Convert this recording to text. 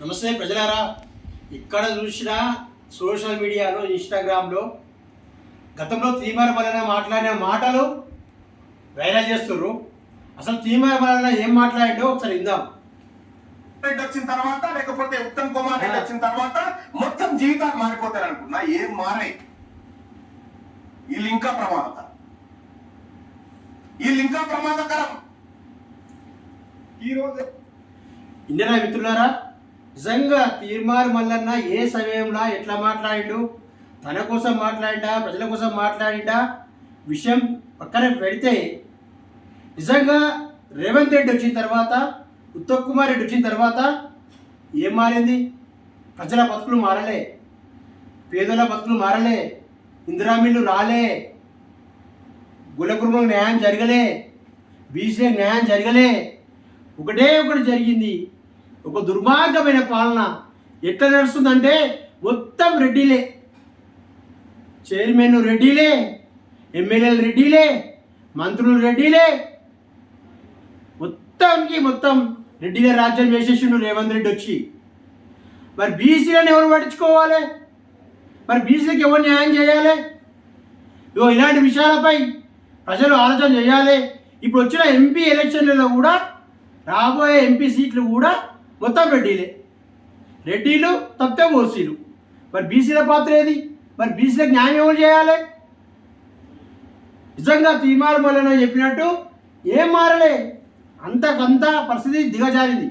నమస్తే ప్రజలారా, ఇక్కడ చూసిన సోషల్ మీడియాలో ఇన్స్టాగ్రామ్లో గతంలో తీర్మాన వలన మాట్లాడిన మాటలు వైరల్ చేస్తున్నారు. అసలు తీర్మాన వలన ఏం మాట్లాడిండో ఒకసారి విందాం. రెడ్డి వచ్చిన తర్వాత లేకపోతే ఉత్తమ్ కుమార్ రెడ్డి వచ్చిన తర్వాత మొత్తం జీవితాలు మారిపోతారు అనుకున్నా. ఏం మారాయి? వీళ్ళు ఇంకా ప్రమాదకరం. ఈరోజు ఇండియా మిత్రులారా, నిజంగా తీర్మాన మల్లన్న ఏ సమయంలో ఎట్లా మాట్లాడిండు, తన కోసం మాట్లాడిండా, ప్రజల కోసం మాట్లాడిండా విషయం పక్కన పెడితే, నిజంగా రేవంత్ రెడ్డి వచ్చిన తర్వాత, ఉత్తమ్ కుమార్ రెడ్డి వచ్చిన తర్వాత ఏం మారింది? ప్రజల బతుకులు మారలే, పేదల బతుకులు మారలే, ఇందిరామిల్లు రాలే, గులకుర్మకు న్యాయం జరగలే, బీసీలకు న్యాయం జరగలే. ఒకటే ఒకటి జరిగింది. ఒక దుర్మార్గమైన పాలన ఎట్లా నడుస్తుందంటే మొత్తం రెడ్డిలే, చైర్మన్ రెడ్డిలే, ఎమ్మెల్యేలు రెడ్డిలే, మంత్రులు రెడ్డిలే, మొత్తం రెడ్డిలే రాజ్యం వేసేసిండు రేవంత్ రెడ్డి వచ్చి. మరి బీసీలను ఎవరు పట్టించుకోవాలి? మరి బీసీలకు ఎవరు న్యాయం చేయాలి? ఇలాంటి విషయాలపై ప్రజలు ఆలోచన చేయాలి. ఇప్పుడు వచ్చిన ఎంపీ ఎలక్షన్లలో కూడా, రాబోయే ఎంపీ సీట్లు కూడా మొత్తం రెడ్డిలు తప్పితే ఓసీలు. మరి బీసీల పాత్ర ఏది? మరి బీసీలకు న్యాయం ఎవరు చేయాలి? నిజంగా తీర్మాన వలన చెప్పినట్టు ఏం మారలే, అంతకంతా పరిస్థితి దిగజారింది.